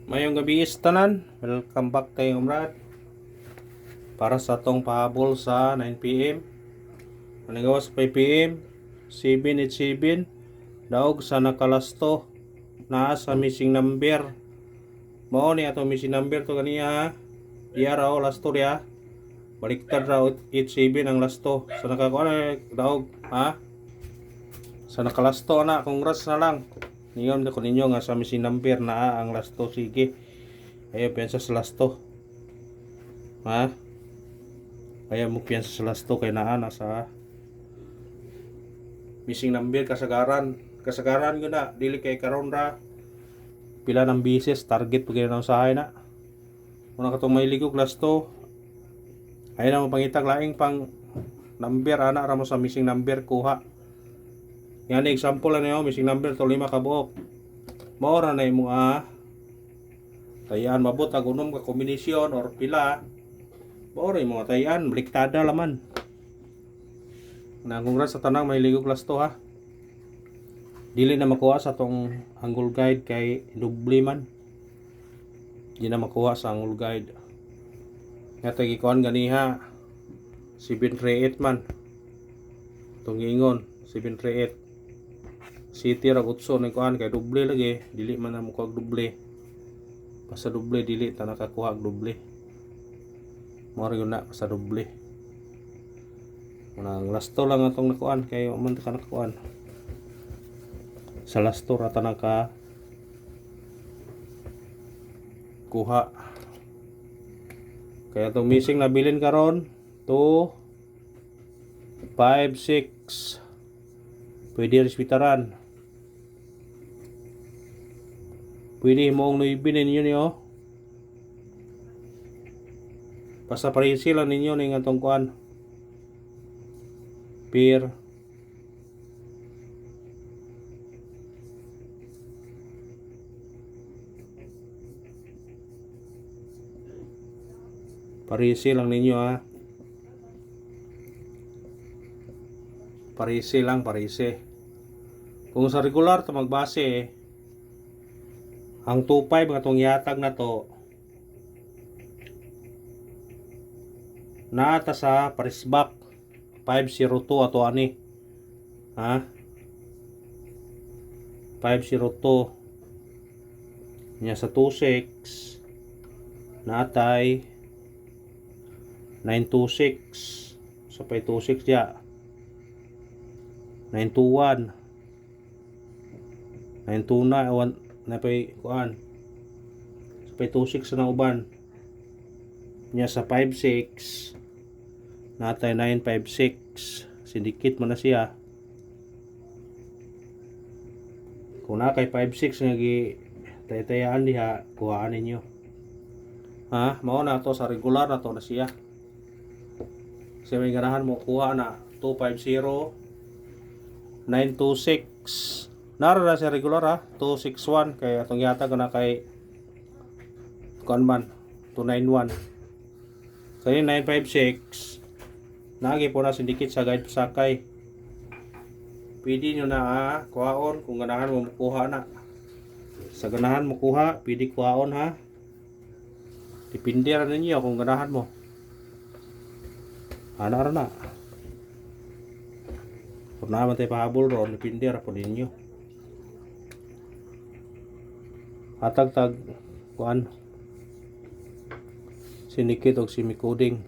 Mayong gabi is tanan. Welcome back tayo Brad. Para sa tong pahabol sa 9 p.m. Manigawas 5 p.m. 787 daog sa nakalasto naa sa missing number. Mao ni ato missing number to ganiya. Diya raw lasto diya. Baliktad raw 87 ang lasto. Sa nakakuha daog ha. Sa nakalasto na, congrats na lang. Niyon ko ninyo nga sa missing number na ang lasto. Sige. Ayaw piyansa sa lasto. Ha? Ayaw mo piyansa sa lasto kay naa na sa missing number kasagaran. Kasagaran yun na. Dili kay karon ra. Pila ng bisis. Target pag na usahay na. Muna katong may ligog lasto. Ayaw na mo pangitag laing pang number. Ana ra mo sa missing number kuha. Yan example na niyo, missing number to 5 ka buok. Maora na mo tayan mabot ag unom ka kombinasyon or pila. Maora mo tayan bliktada laman. Na congrats sa tanang may ligog lasto ha. Dili na makuha sa tong angle guide kay doble man. Di na makuha sa angle guide. Nga tagikuan ganiha 738 man. Tong ingon 738. City ra gutso ni kuan kay doble lagi, dili man na mo kuha doble. Basta doble dili ta nakakuha og doble. Mao yun na sa doble. Manang lasto lang atong nakuan kay man ta nakakuan. Sa lasto ra ta naka kuha. Kaya itong missing na bilin karon 2 5 6 pwede respetaran. Pwede mong nuibinin ninyo niyo. Basta parisi lang ninyo ng atong kuan. Peer. Parisi lang ninyo ha. Parisi lang, parisi. Kung sa regular to magbase ang 25 nga tong yatag na to naata sa parisbak 502 ato ani ha 502 nya sa 26 natay 926 sa 526 ya 921 929 na pay kuan sa 526 na uban nya sa 56 natay 956 sindikit man na siya kung na kay 56 nga gi taytayaan diha kuhaan ninyo ha mao na to sa regular na to na siya kasi may ganahan mo kuha na 250 926 nara na sa regular ha 261 kay atong yata na kay kuan man 291 kay 956 nagi po na sindikit sa guide pasakay pwede nyo na kuhaon kung ganahan mo makuha na sa ganahan mo kuha pwede kuhaon ha depende ra ninyo kung ganahan mo ana ra na kung naman tayo pahabol ron depende ra po ninyo hatag-tag kuan sinikit og simicoding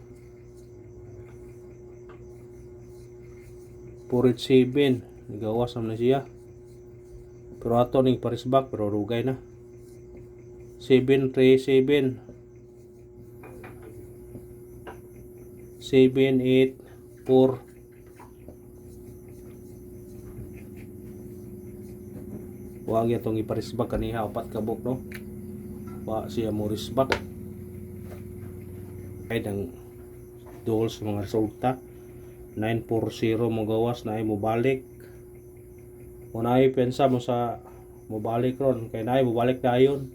487 gawas na siya pero ato ning parisbak pero rugay na 737 784 wag itong iparisbak kaniha 4 kabok no wa siya mo risbak ay dang duol sa mga resulta 940 mo gawas na ay mo balik muna ay pensa mo sa mo balik ron kay na ay mo balik dayon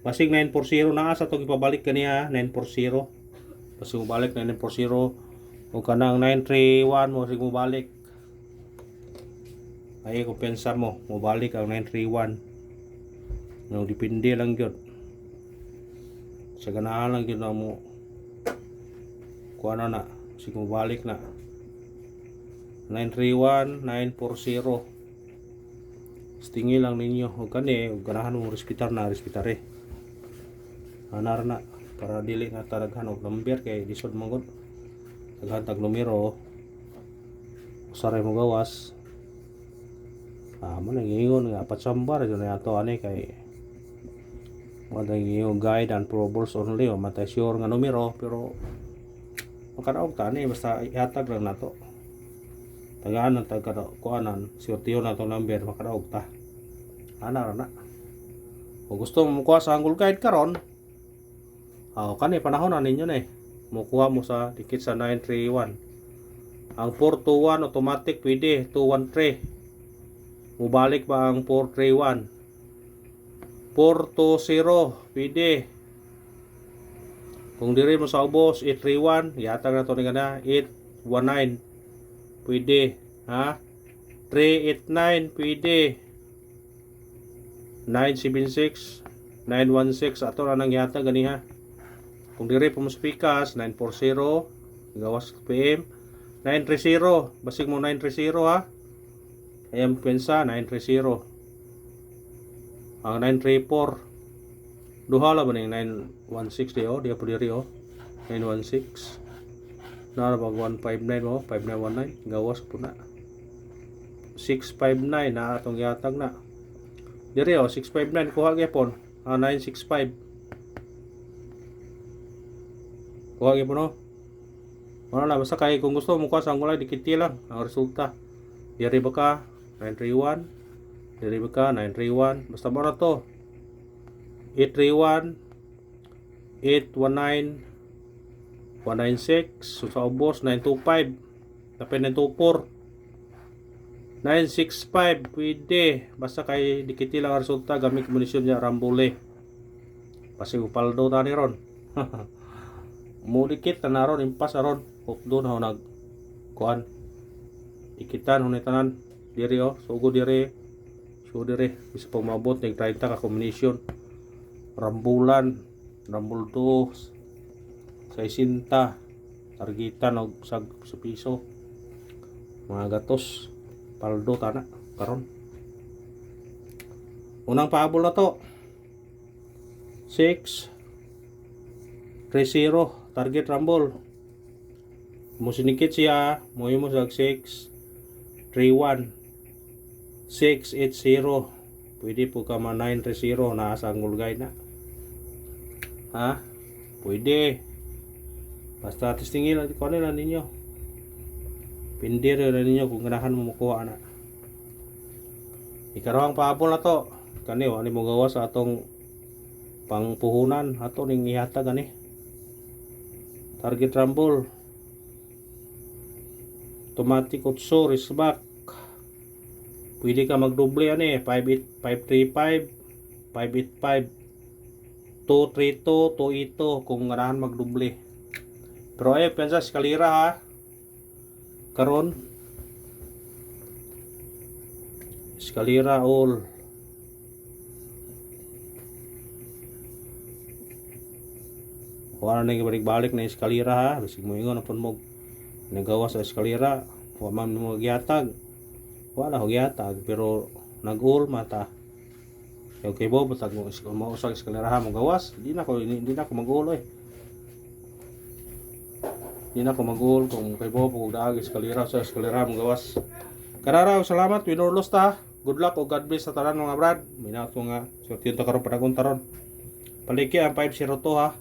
basig 940 na sa itong ipabalik kaniha 940 basig mo balik na 940 o kanang 931 mo sig mo balik ay kung pensa mo mobalik ang 931 no depende lang gyud sa ganahan lang yun na mo kuha na sige mo balik na 931-940 stingi lang ninyo o kani ganahan mo respitar anar na para dili na taraghan og number kay lisod mangod daghan tag numero usaray mo gawas man nangingon nga patsambar yun na ato ani kay yung guide and probables only o matay sure nga numero pero makaraog tani basta ihatag lang nato tagaan ng kuanan siyortiyo na itong number makaraog ta ana na kung gusto mo mukuha sa Angle Guide karon kani panahon na ninyo na mukuha mo sa dikit sa 931 ang 421 automatic pwede 213 mubalik ba ang 431 420 pwede kung diri mo sa ubos 831 yatag na to ni kana 819 pwede ha 389 pwede 976 916 ato na nang yatag gani ha kung diri po mo speakers 940 gawas PM 930 basig mo 930 ha ayam pensa 930 ang 934 duha la ba ning 916 di dia po diri 916 na ba 159 mo 5919 gawas po na 659 na atong yatag na diri 659 kuha gyapon 965 kuha gyapon no wala na basta kay kung gusto mo kuha sa angulay dikit lang ang resulta diri ba ka 931 diri ba ka 931 basta mo na to 831 819 196 so sa ubos 925 tapos 924 965 pwede basta kay dikiti lang ang resulta gamit munisyon niya rambule pasig upaldo tani ron mo dikit na ron impas aron hukdo na nag kuan dikitan hunay tanan diri sugo diri so dire bisa pa umabot ng 30 ka combination rambulan rambul 2 60 targitan og sa piso mga gatos paldo tana karon unang pahabol na to 6 3-0 target rumble mo sinikit siya mo sa 6 3-1 680 pwede po ka ma 930 na sa Angle Guide na ha pwede basta testingin lang ko na ninyo pindir na ninyo kung ganahan mo makuha na ikarawang pahabol na to kani ani mo gawa sa atong pangpuhunan ato ning ihatag ani target rumble automatic 8 risback pwede ka magdoble ani 535 585 232 282 kung ganahan magdoble pero ay pensa eskalera ha karon eskalera all wala nang balik-balik na eskalera ha bisig mo ingon apon mo nagawa sa eskalera wa man mo gyatag wala ho gyatag pero nag-all mata okay bo batag mo usag eskalera mo gawas di na ko mag-all di na ko mag-all kung kay bo pug daag eskalera sa eskalera mo gawas karara salamat winorlos ta good luck o God bless sa tanan mga brad minato nga so tiyon ta karon padagong taron paliki ang 502 ha